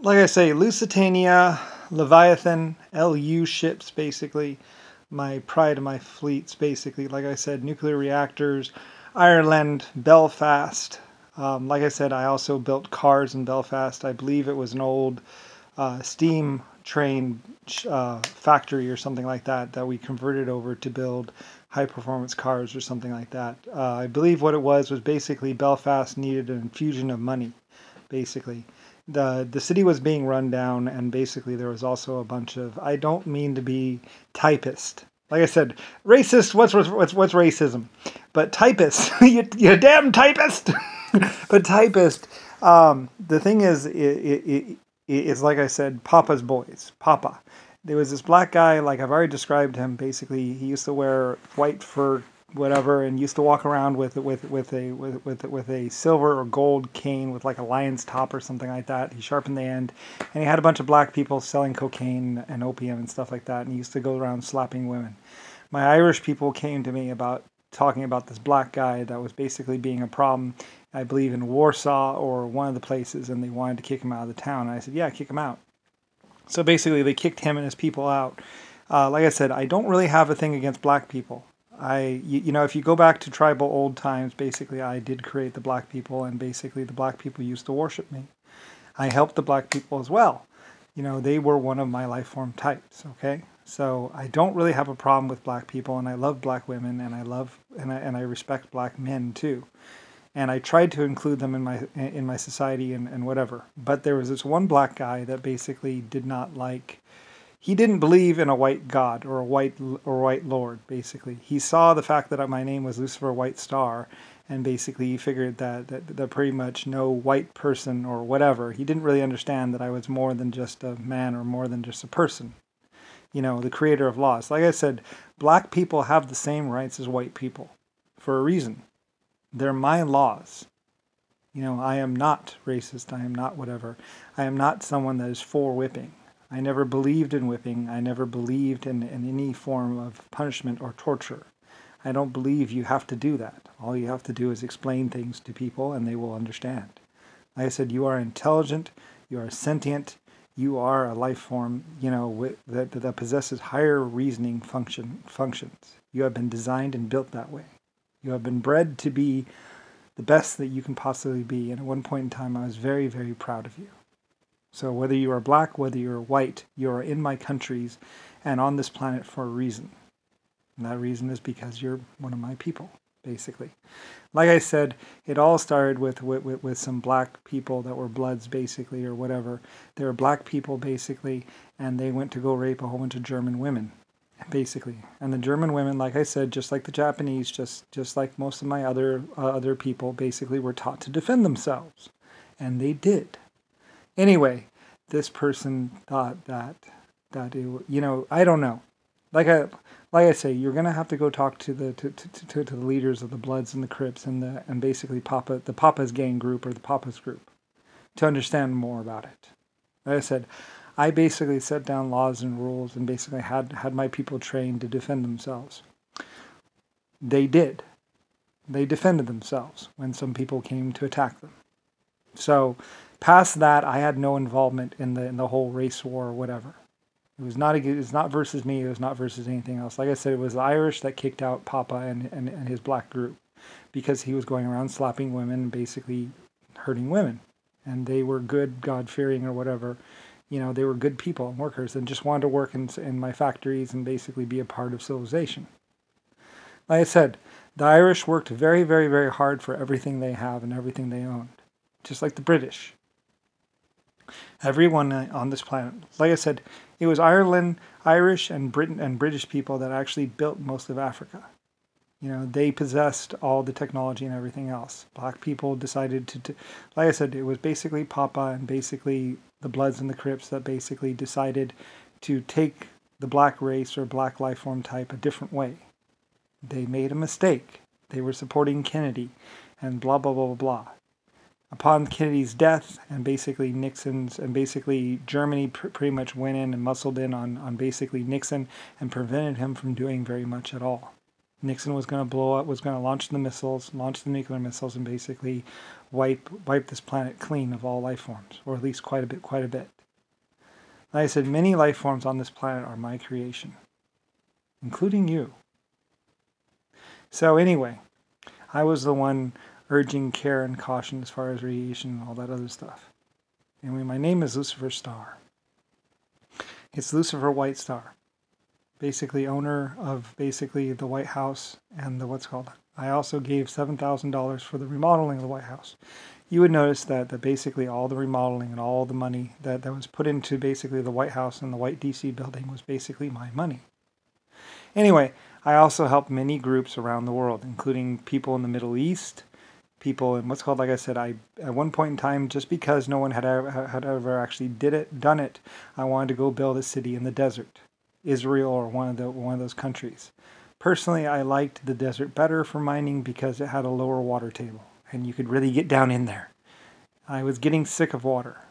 like I say, Lusitania, Leviathan, LU ships, basically. My pride of my fleets, basically. Like I said, nuclear reactors, Ireland, Belfast. Like I said, I also built cars in Belfast. I believe it was an old steam train factory or something like that we converted over to build high performance cars or something like that. I believe what it was basically Belfast needed an infusion of money, basically. The city was being run down, and basically there was also a bunch of, I don't mean to be typist. Like I said, racist, what's racism? But typist, you damn typist! But typist, the thing is, it's like I said, Papa's boys. Papa. There was this black guy, like I've already described him. Basically, he used to wear white fur, whatever, and used to walk around with a silver or gold cane with like a lion's top or something like that. He sharpened the end, and he had a bunch of black people selling cocaine and opium and stuff like that. And he used to go around slapping women. My Irish people came to me about talking about this black guy that was basically being a problem. I believe in Warsaw or one of the places, and they wanted to kick him out of the town. And I said, yeah, kick him out. So basically, they kicked him and his people out. Like I said, I don't really have a thing against black people. You know, if you go back to tribal old times, basically, I did create the black people, and basically, the black people used to worship me. I helped the black people as well. You know, they were one of my life form types. Okay, so I don't really have a problem with black people, and I love black women, and I respect black men too. And I tried to include them in my society and whatever. But there was this one black guy that basically did not like. He didn't believe in a white god or a white lord. Basically, he saw the fact that my name was Lucifer White Star, and basically he figured that pretty much no white person or whatever. He didn't really understand that I was more than just a man or more than just a person. You know, the creator of laws. Like I said, black people have the same rights as white people for a reason. They're my laws. You know, I am not racist. I am not whatever. I am not someone that is for whipping. I never believed in whipping. I never believed in any form of punishment or torture. I don't believe you have to do that. All you have to do is explain things to people and they will understand. Like I said, you are intelligent. You are sentient. You are a life form, you know, that possesses higher reasoning functions. You have been designed and built that way. You have been bred to be the best that you can possibly be. And at one point in time, I was very, very proud of you. So whether you are black, whether you're white, you are in my countries and on this planet for a reason. And that reason is because you're one of my people, basically. Like I said, it all started with some black people that were Bloods, basically, or whatever. They were black people, basically, and they went to go rape a whole bunch of German women. Basically, and the German women, like I said, just like the Japanese, just like most of my other people, basically were taught to defend themselves, and they did. Anyway, this person thought that it, you know, I don't know. Like I say, you're gonna have to go talk to the leaders of the Bloods and the Crips and basically the Papa's gang group or the Papa's group to understand more about it. Like I said, I basically set down laws and rules and basically had my people trained to defend themselves. They did. They defended themselves when some people came to attack them. So past that, I had no involvement in the whole race war or whatever. It's not versus me. It was not versus anything else. Like I said, it was the Irish that kicked out Papa and his black group because he was going around slapping women and basically hurting women. And they were good, God-fearing or whatever. You know, they were good people and workers and just wanted to work in my factories and basically be a part of civilization. Like I said, the Irish worked very, very, very hard for everything they have and everything they owned. Just like the British. Everyone on this planet. Like I said, it was Ireland, Irish, and British people that actually built most of Africa. You know, they possessed all the technology and everything else. Black people decided to like I said, it was basically Papa and basically the Bloods and the Crips that basically decided to take the black race or black life form type a different way. They made a mistake. They were supporting Kennedy and blah, blah, blah, blah, blah. Upon Kennedy's death and basically Nixon's, and basically Germany pretty much went in and muscled in on basically Nixon and prevented him from doing very much at all. Nixon was going to blow up, was going to launch the missiles, launch the nuclear missiles, and basically wipe this planet clean of all life forms, or at least quite a bit. Like I said, many life forms on this planet are my creation, including you. So anyway, I was the one urging care and caution as far as radiation and all that other stuff. Anyway, my name is Lucifer Star. It's Lucifer White Star. Basically owner of basically the White House and the I also gave $7,000 for the remodeling of the White House. You would notice that basically all the remodeling and all the money that was put into basically the White House and the White DC building was basically my money. Anyway, I also helped many groups around the world, including people in the Middle East, people in like I said, at one point in time, just because no one had ever actually done it, I wanted to go build a city in the desert. Israel or one of those countries. Personally, I liked the desert better for mining because it had a lower water table and you could really get down in there. I was getting sick of water.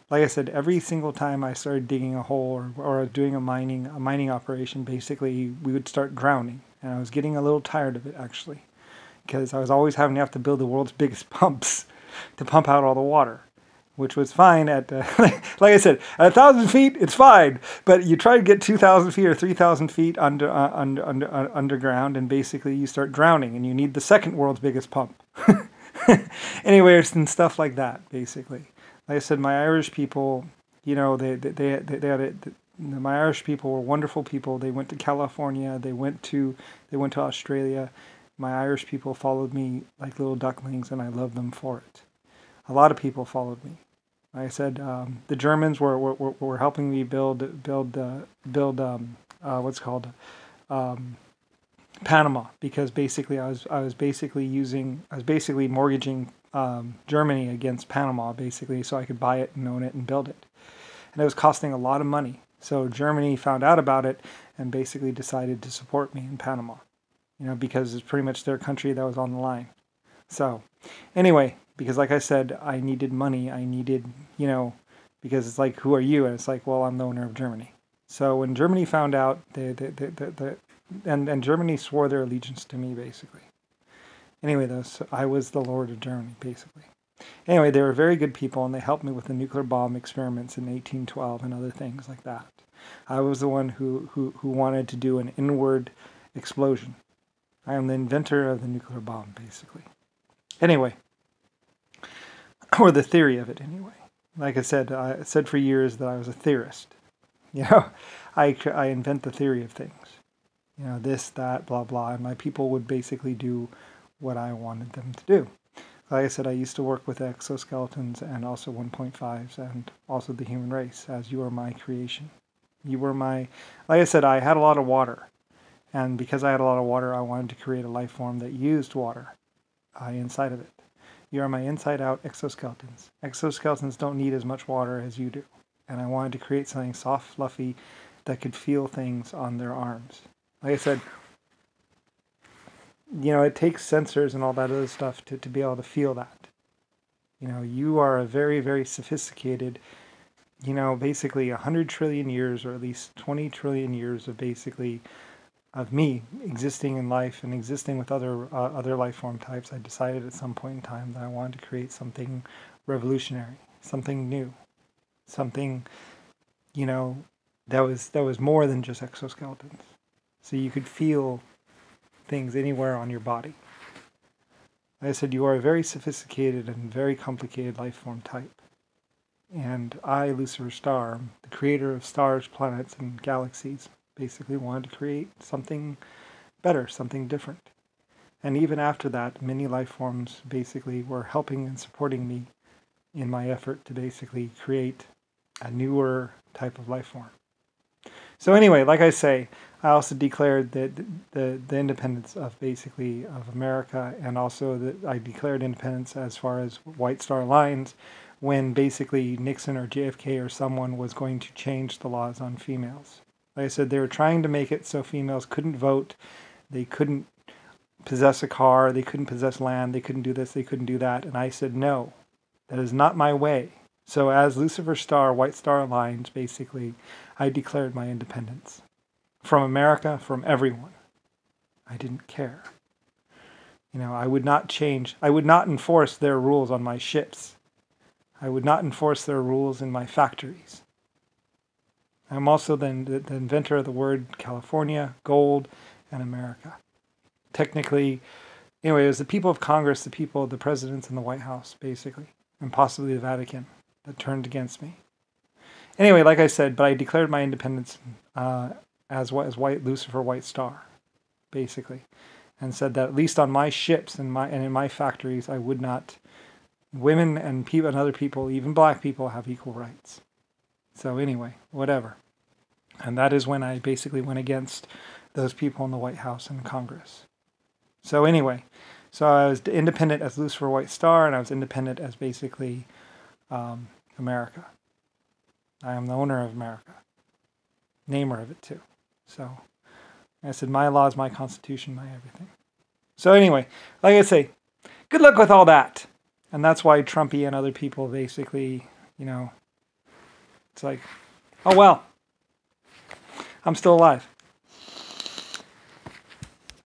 Like I said, every single time I started digging a hole or doing a mining operation, basically we would start drowning, and I was getting a little tired of it actually, because I was always having to have to build the world's biggest pumps to pump out all the water. Which was fine at, like I said, at 1,000 feet, it's fine. But you try to get 2,000 feet or 3,000 feet underground, and basically you start drowning, and you need the second world's biggest pump. Anyway, and stuff like that, basically. Like I said, my Irish people, you know, my Irish people were wonderful people. They went to California. They went to Australia. My Irish people followed me like little ducklings, and I love them for it. A lot of people followed me. Like I said, the Germans were helping me build Panama, because basically I was basically mortgaging Germany against Panama, basically, so I could buy it and own it and build it. And it was costing a lot of money. So Germany found out about it and basically decided to support me in Panama, you know, because it's pretty much their country that was on the line. So anyway, because like I said, I needed money. I needed, you know, because it's like, who are you? And it's like, well, I'm the owner of Germany. So when Germany found out, and Germany swore their allegiance to me, basically. Anyway, though, so I was the Lord of Germany, basically. Anyway, they were very good people, and they helped me with the nuclear bomb experiments in 1812 and other things like that. I was the one who wanted to do an inward explosion. I am the inventor of the nuclear bomb, basically. Anyway, or the theory of it, anyway. Like I said for years that I was a theorist. You know, I invent the theory of things. You know, this, that, blah, blah, and my people would basically do what I wanted them to do. Like I said, I used to work with exoskeletons and also 1.5s and also the human race, as you are my creation. You were my, like I said, I had a lot of water. And because I had a lot of water, I wanted to create a life form that used water inside of it. You are my inside-out exoskeletons. Exoskeletons don't need as much water as you do. And I wanted to create something soft, fluffy, that could feel things on their arms. Like I said, you know, it takes sensors and all that other stuff to be able to feel that. You know, you are a very, very sophisticated, you know, basically 100 trillion years, or at least 20 trillion years of basically of me existing in life and existing with other life form types. I decided at some point in time that I wanted to create something revolutionary, something new, something, you know, that was more than just exoskeletons. So you could feel things anywhere on your body. Like I said, you are a very sophisticated and very complicated life form type. And I, Lucifer Star, the creator of stars, planets, and galaxies, basically wanted to create something better, something different. And even after that, many life forms basically were helping and supporting me in my effort to basically create a newer type of life form. So anyway, like I say, I also declared the independence of basically of America, and also that I declared independence as far as White Star Lines when basically Nixon or JFK or someone was going to change the laws on females. Like I said, they were trying to make it so females couldn't vote, they couldn't possess a car, they couldn't possess land, they couldn't do this, they couldn't do that. And I said, no, that is not my way. So as Lucifer Star, White Star Alliance, basically, I declared my independence. From America, from everyone. I didn't care. You know, I would not change, I would not enforce their rules on my ships. I would not enforce their rules in my factories. I'm also the inventor of the word California, gold, and America. Technically, anyway, it was the people of Congress, the people, the presidents in the White House, basically, and possibly the Vatican that turned against me. Anyway, like I said, but I declared my independence as White Lucifer, White Star, basically, and said that at least on my ships and in my factories, I would not. Women and people and other people, even black people, have equal rights. So anyway, whatever. And that is when I basically went against those people in the White House and Congress. So anyway, so I was independent as Lucifer, White Star, and I was independent as basically America. I am the owner of America. Namer of it too. So I said, my laws, my constitution, my everything. So anyway, like I say, good luck with all that. And that's why Trumpy and other people basically, you know, it's like, oh well, I'm still alive.